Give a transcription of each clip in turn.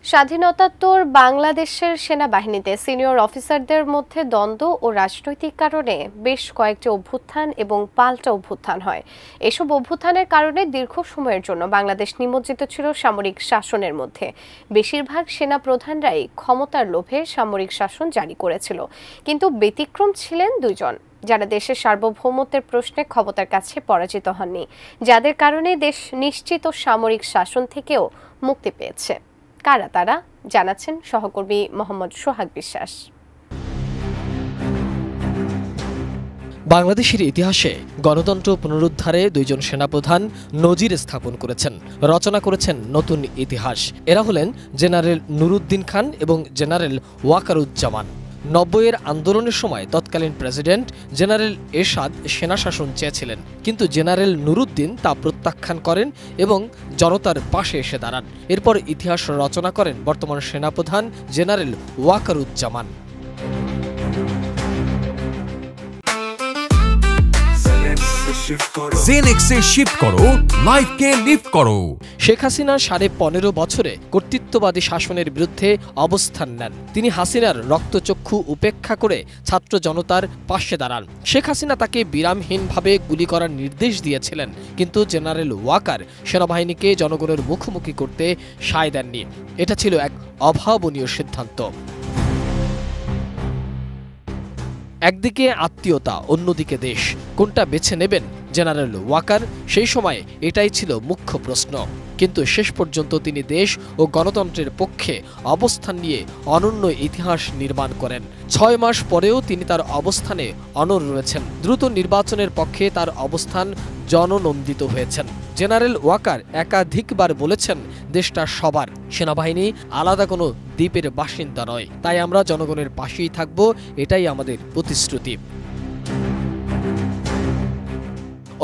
স্বাধীনতাত্তর বাংলাদেশের সেনাবাহিনীতে সিনিয়র অফিসারদের মধ্যে দ্বন্দ্ব ও রাজনৈতিক কারণে বেশ কয়েকটি অভ্যুত্থান এবং পাল্টা অভ্যুত্থান হয়। এসব অভ্যুত্থানের কারণে দীর্ঘ সময়ের জন্য বাংলাদেশ নিমজ্জিত ছিল সামরিক শাসনের মধ্যে। বেশিরভাগ সেনা প্রধানরাই ক্ষমতার লোভে সামরিক শাসন জারি করেছিল, কিন্তু ব্যতিক্রম ছিলেন দুইজন, যারা দেশের সার্বভৌমত্বের প্রশ্নে ক্ষমতার কাছে পরাজিত হননি, যাদের কারণে দেশ নিশ্চিত সামরিক শাসন থেকেও মুক্তি পেয়েছে। কারা তারা জানাচ্ছেন সহকর্মী মোহাম্মদ সোহাগ বিশ্বাস। বাংলাদেশের ইতিহাসে গণতন্ত্র পুনরুদ্ধারে দুইজন সেনাপ্রধান নজির স্থাপন করেছেন, রচনা করেছেন নতুন ইতিহাস। এরা হলেন জেনারেল নুরুদ্দিন খান এবং জেনারেল ওয়াকারুজ্জামান। ৯০-এর আন্দোলনের সময় তৎকালীন প্রেসিডেন্ট জেনারেল এরশাদ সেনাশাসন চেয়েছিলেন, কিন্তু জেনারেল নুরুদ্দিন তা প্রত্যাখ্যান করেন এবং জনতার পাশে এসে দাঁড়ান। এরপর ইতিহাস রচনা করেন বর্তমান সেনাপ্রধান জেনারেল ওয়াকারুজ্জামান। জেনেক্সে শিফট করো, লাইফকে লিফট করো। শেখ হাসিনা ১৫.৫ বছরে কর্তৃত্ববাদী শাসনের বিরুদ্ধে অবস্থান নেন। তিনি হাসিনার রক্তচক্ষু উপেক্ষা করে ছাত্র জনতার পাশে দাঁড়ান। শেখ হাসিনা তাকে বিরামহীনভাবে গুলি করার নির্দেশ দিয়েছিলেন, কিন্তু জেনারেল ওয়াকার সেনাবাহিনীকে জনগণের মুখোমুখি করতে সায় দেননি। এটা ছিল এক অভাবনীয় সিদ্ধান্ত। একদিকে আত্মীয়তা, অন্যদিকে দেশ, কোনটা বেছে নেবেন জেনারেল ওয়াকার? সেই সময় এটাই ছিল মুখ্য প্রশ্ন, কিন্তু শেষ পর্যন্ত তিনি দেশ ও গণতন্ত্রের পক্ষে অবস্থান নিয়ে অনন্য ইতিহাস নির্মাণ করেন। ৬ মাস পরেও তিনি তার অবস্থানে অনড় রয়েছেন। দ্রুত নির্বাচনের পক্ষে তার অবস্থান জননন্দিত হয়েছেন। জেনারেল ওয়াকার একাধিকবার বলেছেন, দেশটা সবার, সেনাবাহিনী আলাদা কোনো দ্বীপের বাসিন্দা নয়, তাই আমরা জনগণের পাশেই থাকব, এটাই আমাদের প্রতিশ্রুতি।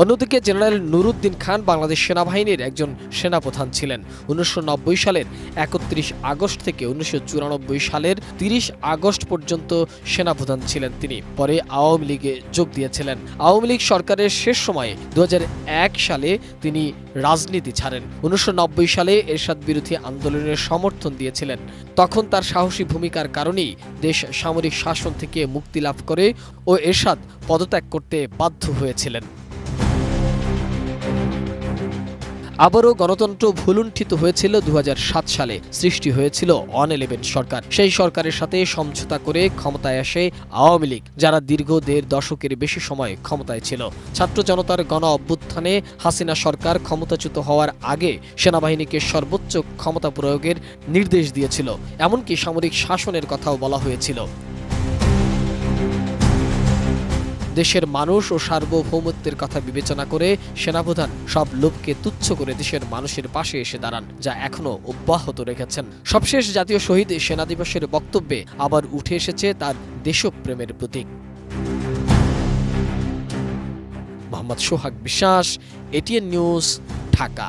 অন্যদিকে জেনারেল নুরুদ্দিন খান বাংলাদেশ সেনাবাহিনীর একজন সেনাপ্রধান ছিলেন। ১৯৯০ সালের ৩১ আগস্ট থেকে ১৯৯৪ সালের ৩০ আগস্ট পর্যন্ত সেনাপ্রধান ছিলেন তিনি। পরে আওয়ামী লীগে যোগ দিয়েছিলেন। আওয়ামী লীগ সরকারের শেষ সময়ে ২০০১ সালে তিনি রাজনীতি ছাড়েন। ১৯৯০ সালে এরশাদ বিরোধী আন্দোলনের সমর্থন দিয়েছিলেন। তখন তার সাহসী ভূমিকার কারণেই দেশ সামরিক শাসন থেকে মুক্তি লাভ করে ও এরশাদ পদত্যাগ করতে বাধ্য হয়েছিলেন। আবারও গণতন্ত্র ভুলুণ্ঠিত হয়েছিল ২০০৭ সালে। সৃষ্টি হয়েছিল অন-11 সরকার। সেই সরকারের সাথে সমঝোতা করে ক্ষমতায় আসে আওয়ামী লীগ, যারা দীর্ঘ ১.৫ দশকের বেশি সময় ক্ষমতায় ছিল। ছাত্র জনতার গণ অভ্যুত্থানে হাসিনা সরকার ক্ষমতাচ্যুত হওয়ার আগে সেনাবাহিনীকে সর্বোচ্চ ক্ষমতা প্রয়োগের নির্দেশ দিয়েছিল, এমনকি সামরিক শাসনের কথাও বলা হয়েছিল। দেশের মানুষ ও সার্বভৌমত্বের কথা বিবেচনা করে সেনাপ্রধান সব লোভকে তুচ্ছ করে দেশের মানুষের পাশে এসে দাঁড়ান, যা এখনো অব্যাহত রেখেছেন। সবশেষ জাতীয় শহীদ সেনা দিবসের বক্তব্যে আবার উঠে এসেছে তার দেশপ্রেমের প্রতীক। মোহাম্মদ সোহাগ বিশ্বাস, এটিএন নিউজ, ঢাকা।